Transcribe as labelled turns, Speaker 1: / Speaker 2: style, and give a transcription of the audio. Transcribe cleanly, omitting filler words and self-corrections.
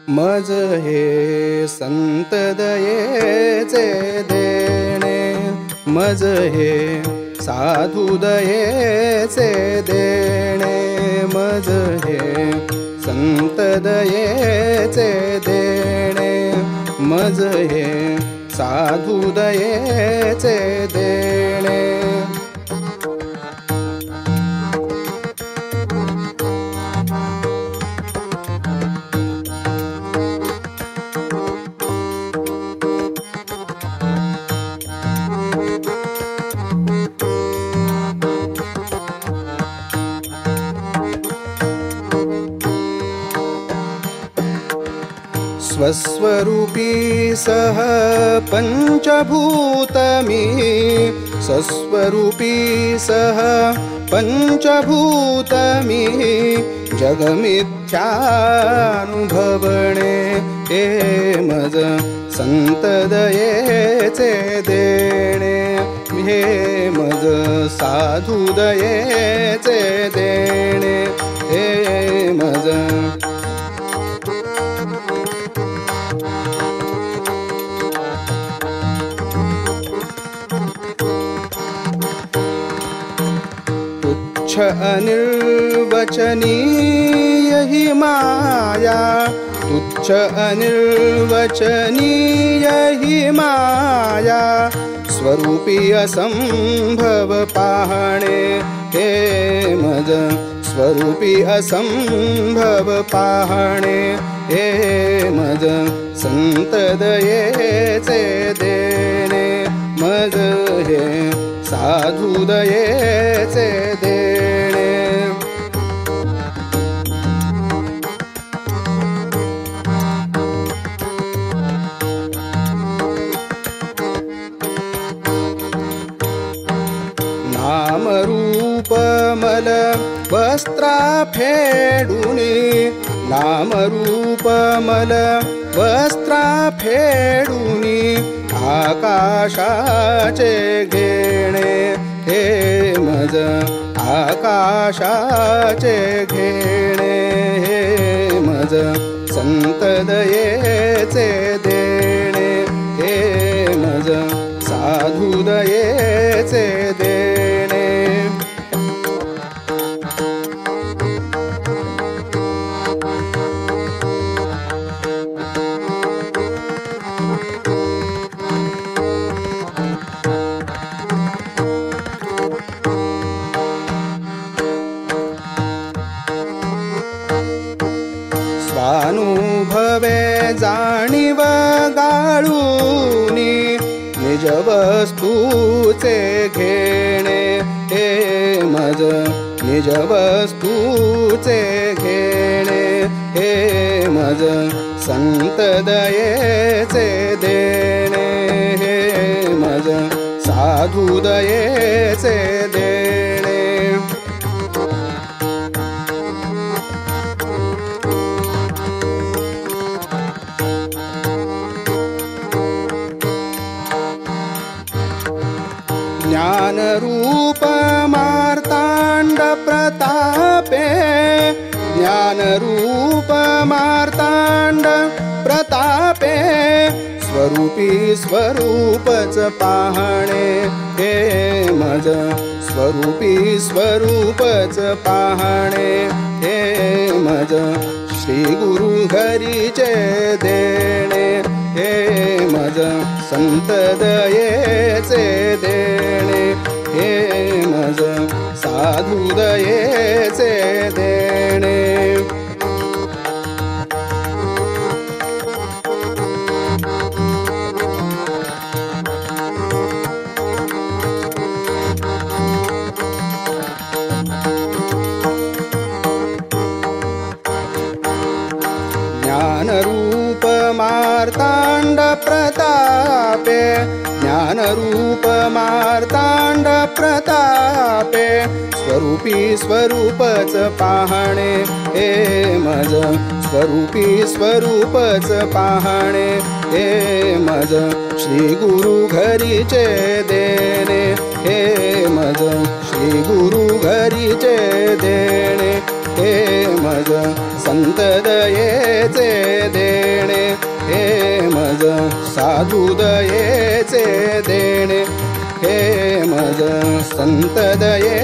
Speaker 1: मज हे संत दयेचे देणे, मज हे साधू दयेचे देणे, मज हे संत दयेचे देणे, मज हे साधू दयेचे देणे. स्वस्वरूपी सह पंचभूतमी, स्वस्वरूपी सह पंचभूतमी, जगमिथ्यानुभवणे हे मज संत दयेचे देणे, हे मज साधू दयेचे देणे, हे मज अनिर्वचनीय ही माया, तुच्छ अनिर्वचनीय ही माया, स्वरूपी असंभव पाहणे हे मज स्वरूपी असंभव पाहणे, हे मज संत दयेचे देणे, मज हे साधू दयेचे देणे. नामरूप मल वस्त्रा फेडुनी, नामरूप मल वस्त्रा फेडुनी, आकाशाचे घेणे हे मज आकाशाचे घेणे, हे मज संत दयेचे देणे, हे मज साधू दयेचे देणे. स्वानुभवे जाणीव गाळूनी, निज वस्तूचे घेणे हे मज निज वस्तूचे घेणे, हे मज संत दयेचे देणे, हे मज साधू दयेचे देणे. ज्ञानरूप मार्तांड प्रतापे, ज्ञानरूप मार्तांड प्रतापे, स्वरूपी स्वरूपच पाहणे हे मज स्वरूपी स्वरूपच पाहणे, हे मज श्री गुरु हरीचे देणे, हे मज संत दयेचे देणे, हे मज साधू दयेचे देणे. ज्ञानरूप मार्तांड प्रतापे, ज्ञानरूप मार्तांड प्रतापे, स्वरूपी स्वरूपच पाहणे हे मज स्वरूपी स्वरूपच पाहणे, हे मज श्री गुरु घरीचे देणे, हे मज श्री गुरु घरीचे देणे, हे मज संत दयेचे देणे. साधुदयेचे देणे हे मज संत दये